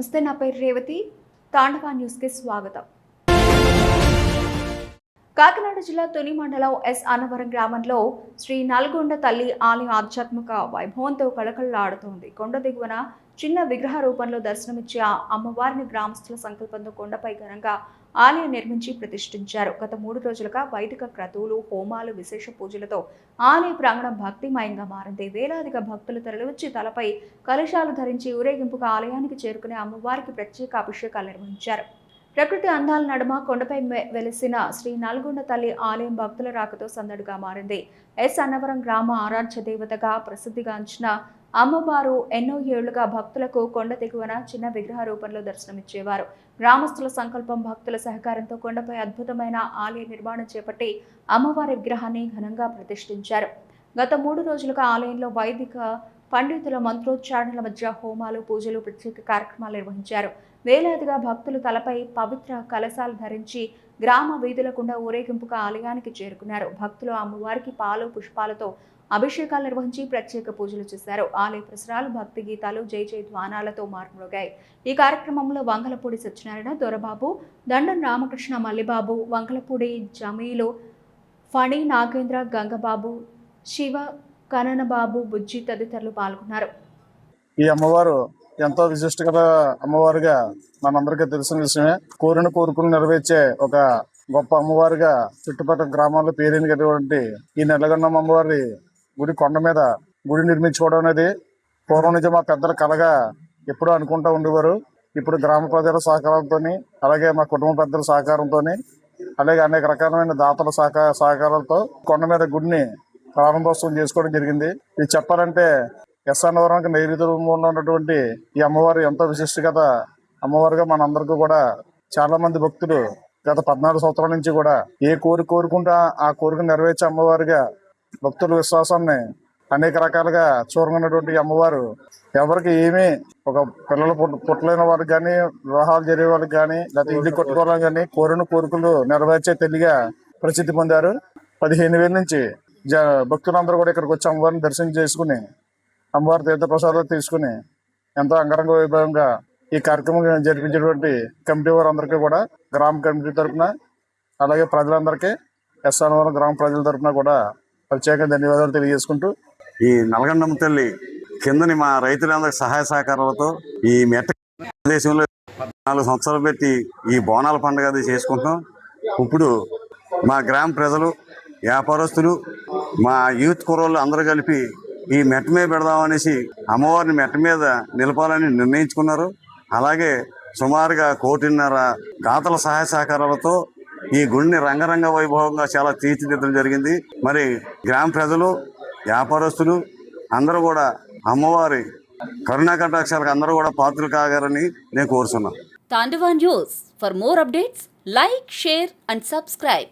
నమస్తే, నా పేరు రేవతి. తాండవ న్యూస్కి స్వాగతం. కాకినాడ జిల్లా తుని మండలం ఎస్ అన్నవరం గ్రామంలో శ్రీ నల్గొండ తల్లి ఆలయ ఆధ్యాత్మిక వైభవంతో కళకళలాడుతోంది. కొండ దిగువన చిన్న విగ్రహ రూపంలో దర్శనమిచ్చే ఆ అమ్మవారిని గ్రామస్తుల సంకల్పంతో కొండపై ఘనంగా ఆలయం నిర్మించి ప్రతిష్ఠించారు. గత 3 రోజులుగా వైదిక క్రతువులు, హోమాలు, విశేష పూజలతో ఆలయ ప్రాంగణం భక్తిమయంగా మారింది. వేలాదిగా భక్తులు తరలివచ్చి తలపై కలశాలు ధరించి ఊరేగింపుగా ఆలయానికి చేరుకునే అమ్మవారికి ప్రత్యేక అభిషేకాలు నిర్వహించారు. ప్రకృతి అందాల నడుమ కొండపై వెలిసిన శ్రీ నల్గొండ తల్లి ఆలయం భక్తుల రాకతో సందడిగా మారింది. ఎస్ అన్నవరం గ్రామ ఆరాధ్య దేవతగా ప్రసిద్ధిగాంచిన అమ్మవారు ఎన్నో ఏళ్లుగా భక్తులకు కొండ దిగువన చిన్న విగ్రహ రూపంలో దర్శనమిచ్చేవారు. గ్రామస్తుల సంకల్పం, భక్తుల సహకారంతో కొండపై అద్భుతమైన ఆలయ నిర్మాణం చేపట్టి అమ్మవారి విగ్రహాన్ని ఘనంగా ప్రతిష్ఠించారు. గత 3 రోజులుగా ఆలయంలో వైదిక పండితుల మంత్రోచ్చారణల మధ్య హోమాలు, పూజలు, ప్రత్యేక కార్యక్రమాలు నిర్వహించారు. వేలాదిగా భక్తులు తలపై పవిత్ర కలశాలు ధరించి గ్రామ వీధుల గుండా ఊరేగింపుగా ఆలయానికి చేరుకున్నారు. భక్తులు అమ్మవారికి పాలు, పుష్పాలతో అభిషేకాలు నిర్వహించి ప్రత్యేక పూజలు చేశారు. ఆలయ పరిసరాలు భక్తి గీతాలు, జై జై ధ్వానాలతో మార్మోగాయి. ఈ కార్యక్రమంలో వంగలపూడి సత్యనారాయణ, దొరబాబు, దండం రామకృష్ణ, మల్లిబాబు, వంగలపూడి జమీలు, ఫణి నాగేంద్ర, గంగబాబు, శివ, కననబాబు, బుజ్జి తదితరులు పాల్గొన్నారు. ఈ అమ్మవారు ఎంతో విశిష్టత అమ్మవారుగా మనందరికీ తెలిసిన విషయమే. కోరిన కోరికలు నెరవేర్చే ఒక గొప్ప అమ్మవారిగా చుట్టుపక్కల గ్రామాల్లో పేరెనినటువంటి ఈ నల్లగొండ అమ్మవారి గుడి కొండ మీద గుడి నిర్మించుకోవడం అనేది పూర్వం నుంచి మా పెద్దల కలగా ఎప్పుడూ అనుకుంటూ ఉండేవారు. ఇప్పుడు గ్రామ ప్రజల సహకారంతో, అలాగే మా కుటుంబ పెద్దల సహకారంతో, అలాగే అనేక రకాలైన దాతల సహకారాలతో కొండ మీద గుడిని ప్రారంభోత్సవం చేసుకోవడం జరిగింది. ఇది చెప్పాలంటే ఎస్ అన్నవరానికి నైరుతిలో ఉన్నటువంటి ఈ అమ్మవారు ఎంతో విశిష్టత అమ్మవారుగా మనందరికీ కూడా చాలా మంది భక్తులు గత 14 సంవత్సరాల నుంచి కూడా ఏ కోరుకుంటా ఆ కోరిక నెరవేర్చే అమ్మవారిగా భక్తుల విశ్వాసాన్ని అనేక రకాలుగా చూరగొన్నటువంటి అమ్మవారు ఎవరికి ఏమీ ఒక పిల్లలు పుట్టలేని వారికి కానీ, వివాహాలు జరిగే వాళ్ళకి కానీ, లేకపోతే ఇల్లు కొట్టుకోవాలని కానీ కోరిన కోరికలు నెరవేర్చే తల్లిగా ప్రసిద్ధి పొందారు. 15,000 నుంచి భక్తులందరూ కూడా ఇక్కడికి వచ్చి అమ్మవారిని దర్శనం చేసుకుని అమ్మవారి తీర్థప్రసాదాలు తీసుకుని ఎంతో అంగరంగ వైభవంగా ఈ కార్యక్రమం జరిపించేటువంటి కమిటీ వారందరికీ కూడా గ్రామ కమిటీ తరఫున, అలాగే ప్రజలందరికీ ఎస్ అన్నవరం గ్రామ ప్రజల తరఫున కూడా ప్రత్యేక ధన్యవాదాలు తెలియజేసుకుంటూ, ఈ నల్గొండమ్మ తల్లి కిందని మా రైతులందరికీ సహాయ సహకారాలతో ఈ మెట్ట ప్రదేశంలో 14 సంవత్సరాలు పెట్టి ఈ బోనాల పండుగ అది చేసుకుంటాం. ఇప్పుడు మా గ్రామ ప్రజలు, వ్యాపారస్తులు, మా యూత్ కుర్రోళ్ళు అందరూ కలిపి ఈ మెట్ట మీద పెడదామనేసి అమ్మవారిని మెట్ట మీద నిలపాలని నిర్ణయించుకున్నారు. అలాగే సుమారుగా 1.5 కోటి దాతల సహాయ సహకారాలతో ఈ గుడిని రంగరంగ వైభవంగా చాలా తీర్చిదిద్దడం జరిగింది. మరి గ్రామ ప్రజలు, వ్యాపారస్తులు అందరూ కూడా అమ్మవారి కరుణా కటాక్షాలకు అందరూ కూడా పాత్రలు కాగారని నేను కోరుతున్నాను. Tandava news. For more updates, like, share and subscribe.